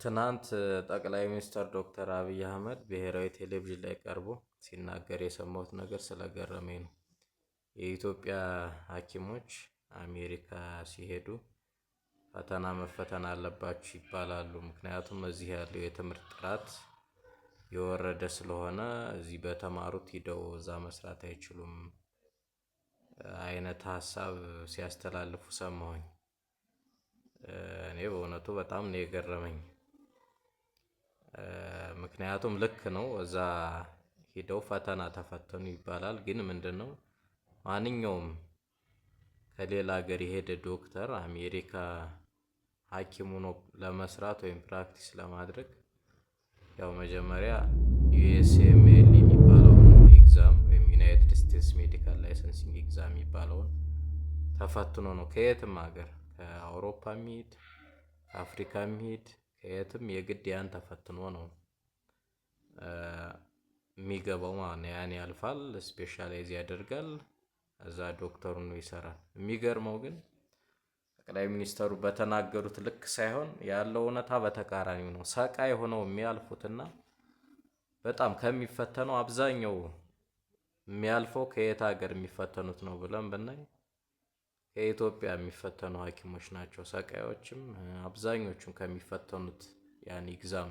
ትናንት ጠቅላይ ሚኒስትር ዶክተር አብይ አህመድ ብሔራዊ ቴሌቪዥን ላይ ቀርቦ ሲናገር የሰማሁት ነገር ስለገረመኝ ነው። የኢትዮጵያ ሐኪሞች አሜሪካ ሲሄዱ ፈተና መፈተን አለባችሁ ይባላሉ። ምክንያቱም እዚህ ያለው የትምህርት ጥራት የወረደ ስለሆነ እዚህ በተማሩት ሂደው እዛ መስራት አይችሉም አይነት ሀሳብ ሲያስተላልፉ ሰማሁኝ። እኔ በእውነቱ በጣም ነው የገረመኝ። ምክንያቱም ልክ ነው፣ እዛ ሂደው ፈተና ተፈተኑ ይባላል። ግን ምንድነው ማንኛውም ከሌላ ሀገር የሄደ ዶክተር አሜሪካ ሐኪም ሆኖ ለመስራት ወይም ፕራክቲስ ለማድረግ ያው መጀመሪያ ዩኤስኤምኤል የሚባለውን ኤግዛም ወይም ዩናይትድ ስቴትስ ሜዲካል ላይሰንሲንግ ኤግዛም የሚባለውን ተፈትኖ ነው ከየትም ሀገር ከአውሮፓ የሚሄድ ከአፍሪካ የሚሄድ ከየትም የግድ ያን ተፈትኖ ነው የሚገባው ማለት ነው። ያን ያልፋል፣ ስፔሻላይዝ ያደርጋል፣ እዛ ዶክተሩን ይሰራል። የሚገርመው ግን ጠቅላይ ሚኒስተሩ በተናገሩት ልክ ሳይሆን ያለው እውነታ በተቃራኒው ነው። ሰቃይ ሆነው የሚያልፉትና በጣም ከሚፈተነው አብዛኛው የሚያልፈው ከየት ሀገር የሚፈተኑት ነው ብለን ብናይ ከኢትዮጵያ የሚፈተኑ ሐኪሞች ናቸው። ሰቃዮችም አብዛኞቹም ከሚፈተኑት ያን ኤግዛም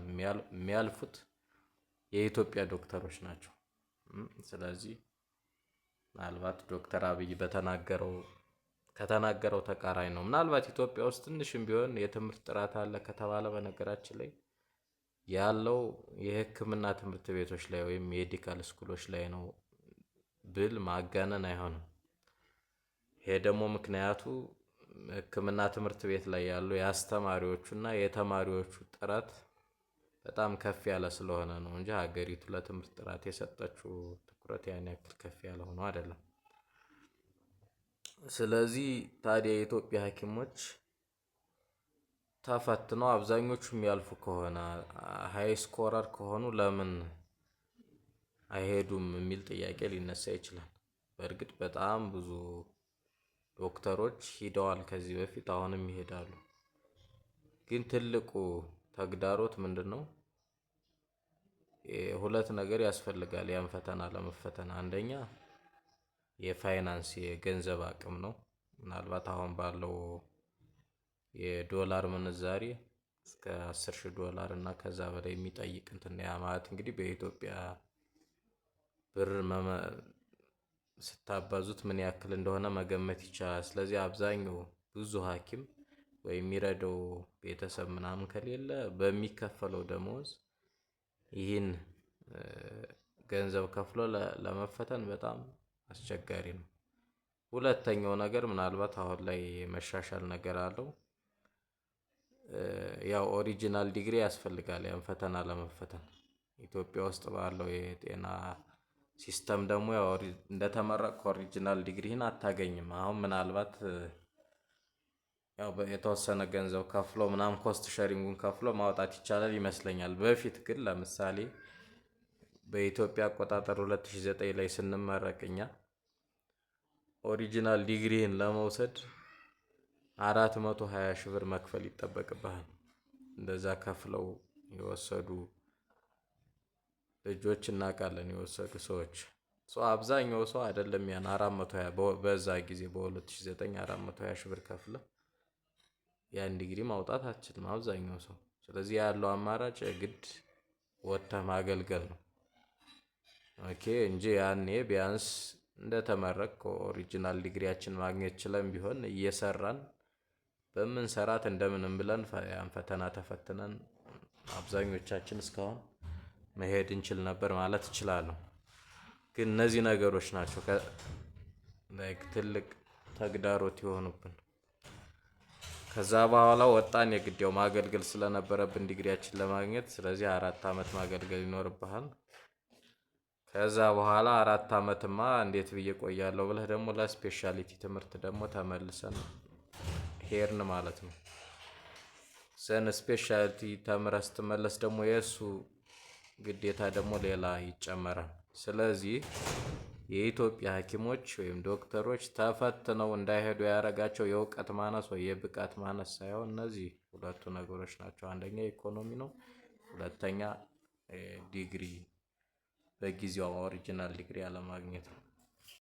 የሚያልፉት የኢትዮጵያ ዶክተሮች ናቸው። ስለዚህ ምናልባት ዶክተር አብይ ከተናገረው ተቃራኒ ነው። ምናልባት ኢትዮጵያ ውስጥ ትንሽም ቢሆን የትምህርት ጥራት አለ ከተባለ በነገራችን ላይ ያለው የሕክምና ትምህርት ቤቶች ላይ ወይም ሜዲካል ስኩሎች ላይ ነው ብል ማጋነን አይሆንም። ይሄ ደግሞ ምክንያቱ ሕክምና ትምህርት ቤት ላይ ያሉ የአስተማሪዎቹና የተማሪዎቹ ጥራት በጣም ከፍ ያለ ስለሆነ ነው እንጂ ሀገሪቱ ለትምህርት ጥራት የሰጠችው ትኩረት ያን ያክል ከፍ ያለ ሆኖ አይደለም። ስለዚህ ታዲያ የኢትዮጵያ ሐኪሞች ተፈትነው አብዛኞቹ የሚያልፉ ከሆነ ሃይ ስኮረር ከሆኑ ለምን አይሄዱም የሚል ጥያቄ ሊነሳ ይችላል። በእርግጥ በጣም ብዙ ዶክተሮች ሂደዋል ከዚህ በፊት፣ አሁንም ይሄዳሉ። ግን ትልቁ ተግዳሮት ምንድነው? ሁለት ነገር ያስፈልጋል ያን ፈተና ለመፈተን። አንደኛ የፋይናንስ የገንዘብ አቅም ነው። ምናልባት አሁን ባለው የዶላር ምንዛሬ እስከ $10,000 እና ከዛ በላይ የሚጠይቅ እንትን ያ ማለት እንግዲህ በኢትዮጵያ ብር ስታባዙት ምን ያክል እንደሆነ መገመት ይቻላል። ስለዚህ አብዛኛው ብዙ ሐኪም ወይ የሚረዳው ቤተሰብ ምናምን ከሌለ በሚከፈለው ደሞዝ ይህን ገንዘብ ከፍሎ ለመፈተን በጣም አስቸጋሪ ነው። ሁለተኛው ነገር ምናልባት አሁን ላይ መሻሻል ነገር አለው። ያው ኦሪጂናል ዲግሪ ያስፈልጋል ያን ፈተና ለመፈተን። ኢትዮጵያ ውስጥ ባለው የጤና ሲስተም ደግሞ ያው እንደተመረቅ ኦሪጂናል ዲግሪህን አታገኝም። አሁን ምናልባት ያው የተወሰነ ገንዘብ ከፍሎ ምናምን ኮስት ሼሪንጉን ከፍሎ ማውጣት ይቻላል ይመስለኛል። በፊት ግን ለምሳሌ በኢትዮጵያ አቆጣጠር 2009 ላይ ስንመረቅኛ ኦሪጂናል ዲግሪህን ለመውሰድ 420,000 ብር መክፈል ይጠበቅብሃል። እንደዛ ከፍለው የወሰዱ ልጆች እናውቃለን፣ የወሰዱ ሰዎች። አብዛኛው ሰው አይደለም ያን 420 በዛ ጊዜ በ2009 420,000 ብር ከፍለ ያን ዲግሪ ማውጣት አትችልም አብዛኛው ሰው። ስለዚህ ያለው አማራጭ ግድ ወጥተህ ማገልገል ነው። ኦኬ እንጂ ያኔ ቢያንስ እንደተመረቅ ኦሪጂናል ዲግሪያችን ማግኘት ችለን ቢሆን እየሰራን በምንሰራት እንደምንም ብለን ያን ፈተና ተፈትነን አብዛኞቻችን እስካሁን መሄድ እንችል ነበር ማለት እችላለሁ። ግን እነዚህ ነገሮች ናቸው ትልቅ ተግዳሮት የሆኑብን። ከዛ በኋላ ወጣን፣ የግዴው ማገልገል ስለነበረብን ዲግሪያችን ለማግኘት። ስለዚህ 4 አመት ማገልገል ይኖርብሃል። ከዛ በኋላ 4 አመትማ እንዴት ብዬ ቆያለሁ ብለህ ደግሞ ለስፔሻሊቲ ትምህርት ደግሞ ተመልሰን ሄርን ማለት ነው። ዘን ስፔሻሊቲ ተምረህ ስትመለስ ደግሞ የእሱ ግዴታ ደግሞ ሌላ ይጨመራል። ስለዚህ የኢትዮጵያ ሐኪሞች ወይም ዶክተሮች ተፈትነው እንዳይሄዱ ያደረጋቸው የእውቀት ማነስ ወይ የብቃት ማነስ ሳይሆን እነዚህ ሁለቱ ነገሮች ናቸው። አንደኛ ኢኮኖሚ ነው፣ ሁለተኛ ዲግሪ በጊዜው ኦሪጂናል ዲግሪ አለማግኘት ነው።